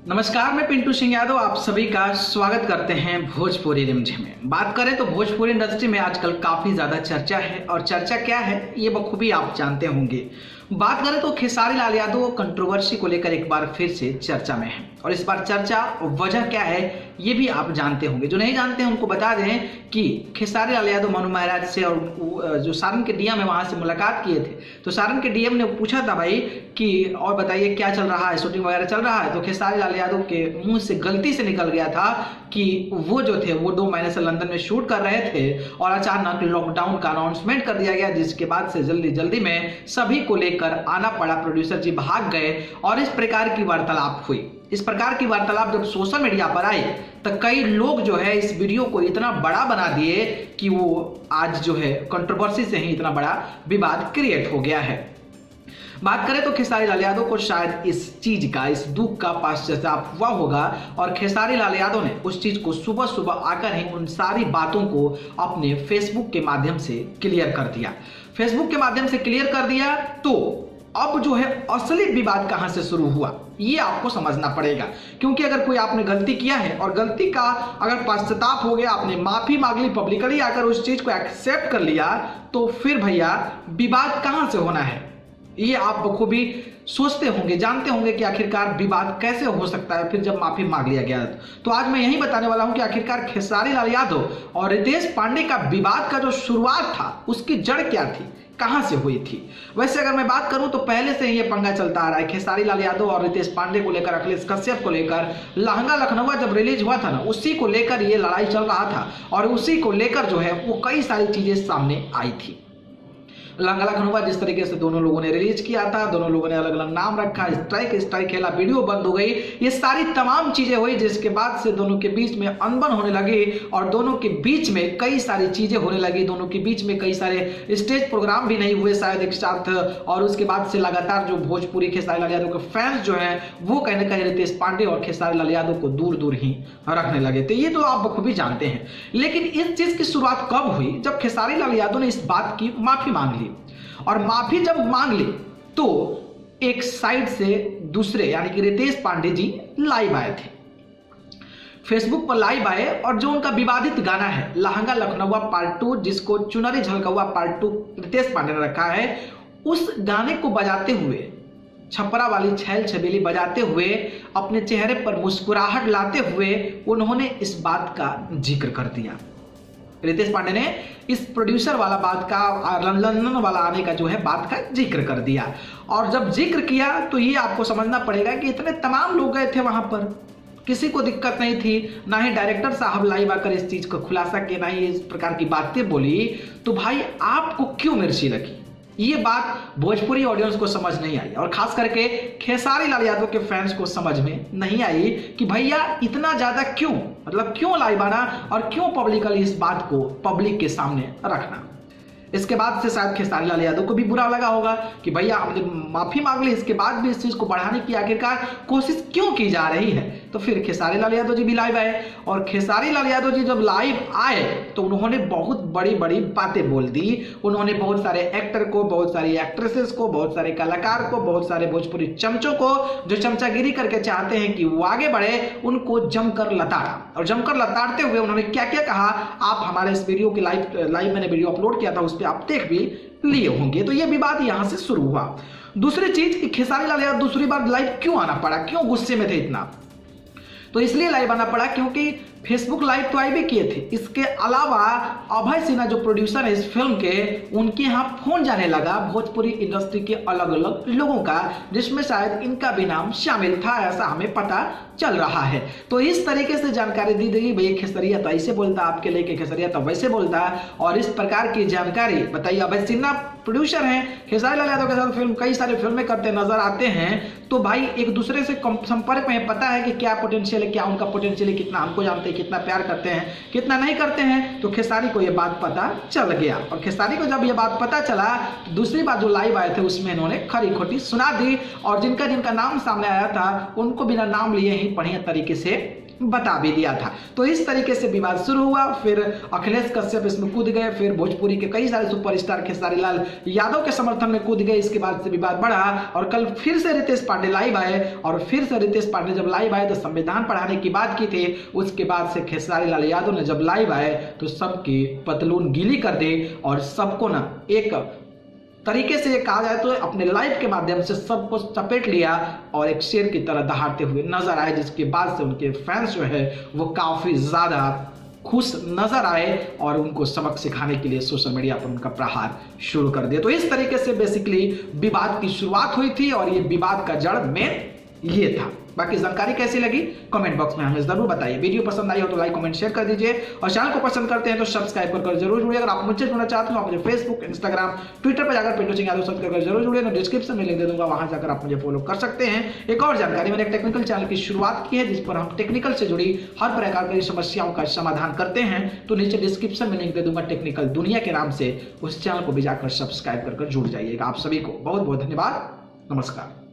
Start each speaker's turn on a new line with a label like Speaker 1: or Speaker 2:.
Speaker 1: नमस्कार, मैं पिंटू सिंह यादव आप सभी का स्वागत करते हैं भोजपुरी रिमझिम में। बात करें तो भोजपुरी इंडस्ट्री में आजकल काफी ज्यादा चर्चा है और चर्चा क्या है ये बखूबी आप जानते होंगे। बात करें तो खेसारी लाल यादव कंट्रोवर्सी को लेकर एक बार फिर से चर्चा में है और इस बार चर्चा वजह क्या है ये भी आप जानते होंगे। जो नहीं जानते हैं उनको बता दें कि खेसारी लाल यादव मनु महाराज से और जो सारण के डीएम है वहां से मुलाकात किए थे, तो सारण के डीएम ने पूछा था भाई कि और बताइए क्या चल रहा है, शूटिंग वगैरह चल रहा है। तो खेसारी लाल यादव के मुंह से गलती से निकल गया था कि वो जो थे वो 2 महीने से लंदन में शूट कर रहे थे और अचानक लॉकडाउन का अनाउंसमेंट कर दिया गया, जिसके बाद से जल्दी जल्दी में सभी को लेकर आना पड़ा। प्रोड्यूसर जी भाग गए और इस प्रकार की वार्तालाप हुई। इस प्रकार की वार्तालाप जब सोशल मीडिया पर आई तो कई लोग जो है इस वीडियो को इतना बड़ा बना दिए कि वो आज जो है कंट्रोवर्सी से ही इतना बड़ा विवाद क्रिएट हो गया है। बात करें तो खेसारी लाल यादव को शायद इस चीज का, इस दुख का पश्चाताप हुआ होगा और खेसारी लाल यादव ने उस चीज को सुबह सुबह आकर ही उन सारी बातों को अपने फेसबुक के माध्यम से क्लियर कर दिया। फेसबुक के माध्यम से क्लियर कर दिया तो अब जो है असली विवाद कहां से शुरू हुआ ये आपको समझना पड़ेगा, क्योंकि अगर कोई आपने गलती किया है और गलती का अगर पश्चाताप हो गया, आपने माफी मांग ली, पब्लिकली आकर उस चीज को एक्सेप्ट कर लिया, तो फिर भैया विवाद कहां से होना है ये आप बखूबी सोचते होंगे, जानते होंगे कि आखिरकार विवाद कैसे हो सकता है फिर जब माफी मांग लिया गया। तो आज मैं यही बताने वाला हूं कि आखिरकार खेसारी लाल यादव और रितेश पांडे का विवाद का जो शुरुआत था उसकी जड़ क्या थी, कहां से हुई थी। वैसे अगर मैं बात करूं तो पहले से ही ये पंगा चलता आ रहा है खेसारी लाल यादव और रितेश पांडे को लेकर, अखिलेश कश्यप को लेकर। लहंगा लखनऊ जब रिलीज हुआ था ना उसी को लेकर ये लड़ाई चल रहा था और उसी को लेकर जो है वो कई सारी चीजें सामने आई थी। लहंगा लखनऊ जिस तरीके से दोनों लोगों ने रिलीज किया था, दोनों लोगों ने अलग अलग नाम रखा, स्ट्राइक खेला, वीडियो बंद हो गई, ये सारी तमाम चीजें हुई, जिसके बाद से दोनों के बीच में अनबन होने लगी और दोनों के बीच में कई सारी चीजें होने लगी। दोनों के बीच में कई सारे स्टेज प्रोग्राम भी नहीं हुए शायद एक साथ, और उसके बाद से लगातार जो भोजपुरी खेसारी लाल यादव के फैंस जो हैं वो कहीं ना कहीं रितेश पांडे और खेसारी लाल यादव को दूर दूर ही रखने लगे। तो ये तो आप बखूबी जानते हैं। लेकिन इस चीज की शुरुआत कब हुई, जब खेसारी लाल यादव ने इस बात की माफी मांग ली। और माफी जब मांग ली तो एक साइड से दूसरे यानी कि रितेश पांडे जी लाइव आए थे, फेसबुक पर लाइव आए और जो उनका विवादित गाना है लहंगा लखनऊ पार्ट 2, जिसको चुनरी झलकौआ पार्ट 2 रितेश पांडे ने रखा है, उस गाने को बजाते हुए, छपरा वाली छैल छबीली बजाते हुए, अपने चेहरे पर मुस्कुराहट लाते हुए उन्होंने इस बात का जिक्र कर दिया। रितेश पांडे ने इस प्रोड्यूसर वाला बात का, लंदन वाला आने का जो है बात का जिक्र कर दिया। और जब जिक्र किया तो ये आपको समझना पड़ेगा कि इतने तमाम लोग गए थे वहां पर, किसी को दिक्कत नहीं थी, ना ही डायरेक्टर साहब लाइव आकर इस चीज को खुलासा किया, ना ही इस प्रकार की बातें बोली। तो भाई आपको क्यों मिर्ची लगी, ये बात भोजपुरी ऑडियंस को समझ नहीं आई और खास करके खेसारी लाल यादव के फैंस को समझ में नहीं आई कि भैया इतना ज्यादा क्यों, मतलब क्यों लाइव आना और क्यों पब्लिकली इस बात को पब्लिक के सामने रखना। इसके बाद से शायद खेसारी लाल यादव को भी बुरा लगा होगा कि भैया हमने माफी मांग ली, इसके बाद भी इस चीज को बढ़ाने की आखिरकार कोशिश क्यों की जा रही है। तो फिर खेसारी लाल यादव जी भी लाइव आए और खेसारी लाल यादव जी जब लाइव आए तो उन्होंने बहुत बड़ी बड़ी बातें बोल दी। उन्होंने बहुत सारे एक्टर को, बहुत सारी एक्ट्रेसेस को, बहुत सारे कलाकार को, बहुत सारे भोजपुरी चमचों को जो चमचागिरी करके चाहते हैं कि वो आगे बढ़े, उनको जमकर लताड़ा। और जमकर लताड़ते हुए उन्होंने क्या क्या कहा आप हमारे इस वीडियो की लाइव मैंने वीडियो अपलोड किया था उस पर आप देख भी लिए होंगे। तो ये विवाद यहां से शुरू हुआ। दूसरी चीज कि खेसारी लाल यादव दूसरी बार लाइव क्यों आना पड़ा, क्यों गुस्से में थे इतना, तो इसलिए लाइव आना पड़ा क्योंकि फेसबुक लाइव तो आई भी किए थे, इसके अलावा अभय सिन्हा जो प्रोड्यूसर है इस फिल्म के, उनके यहाँ फोन जाने लगा भोजपुरी इंडस्ट्री के अलग अलग लोगों का, जिसमें शायद इनका भी नाम शामिल था, ऐसा हमें पता चल रहा है। तो इस तरीके से जानकारी दी गई, भैया खेसरिया तो ऐसे बोलता, आपके लेके खेसरिया तो वैसे बोलता, और इस प्रकार की जानकारी बताइए। अभय सिन्हा प्रोड्यूसर हैं, खेसारी लाल यादव के साथ फिल्म कई सारी फिल्में करते नजर आते हैं, तो भाई एक दूसरे से संपर्क में, पता है कि क्या पोटेंशियल है, क्या उनका पोटेंशियल है, कितना हमको जानते हैं, कितना प्यार करते हैं, कितना नहीं करते हैं। तो खेसारी को यह बात पता चल गया और खेसारी को जब यह बात पता चला तो दूसरी बात जो लाइव आए थे उसमें इन्होंने खरी खोटी सुना दी और जिनका जिनका नाम सामने आया था उनको बिना नाम लिए ही बढ़िया तरीके से बता भी दिया था। तो इस तरीके से विवाद शुरू हुआ, फिर अखिलेश कश्यप इसमें कूद गए, फिर भोजपुरी के कई सारे सुपरस्टार खेसारी लाल यादव के समर्थन में कूद गए। इसके बाद से विवाद बढ़ा और कल फिर से रितेश पांडे लाइव आए, और फिर से रितेश पांडे जब लाइव आए तो संविधान पढ़ाने की बात की थी। उसके बाद से खेसारी लाल यादव ने जब लाइव आए तो सबकी पतलून गीली कर दी और सबको ना एक तरीके से ये कहा जाए तो अपने लाइव के माध्यम से सबको चपेट लिया और एक शेर की तरह दहाड़ते हुए नजर आए, जिसके बाद से उनके फैंस जो है वो काफी ज्यादा खुश नजर आए और उनको सबक सिखाने के लिए सोशल मीडिया पर उनका प्रहार शुरू कर दिया। तो इस तरीके से बेसिकली विवाद की शुरुआत हुई थी और ये विवाद का जड़ में ये था। बाकी जानकारी कैसी लगी कमेंट बॉक्स में हमें जरूर बताइए। वीडियो पसंद आई हो तो लाइक कमेंट शेयर कर दीजिए और चैनल को पसंद करते हैं तो सब्सक्राइब कर जरूर जुड़िए। अगर आप मुझसे जुड़ना चाहते हो आप मुझे फेसबुक, इंस्टाग्राम, ट्विटर पर जाकर पिंटू सिंह यादव सर्च कर जरूर जुड़िए। मैं डिस्क्रिप्शन में लिंक दे दूंगा, वहां जाकर आप मुझे फॉलो कर सकते हैं। एक और जानकारी, मैंने एक टेक्निकल चैनल की शुरुआत की है जिस पर हम टेक्निकल से जुड़ी हर प्रकार की समस्याओं का समाधान करते हैं। तो नीचे डिस्क्रिप्शन में लिंक दे दूंगा टेक्निकल दुनिया के नाम से, उस चैनल को भी जाकर सब्सक्राइब कर जुड़ जाइएगा। आप सभी को बहुत बहुत धन्यवाद। नमस्कार।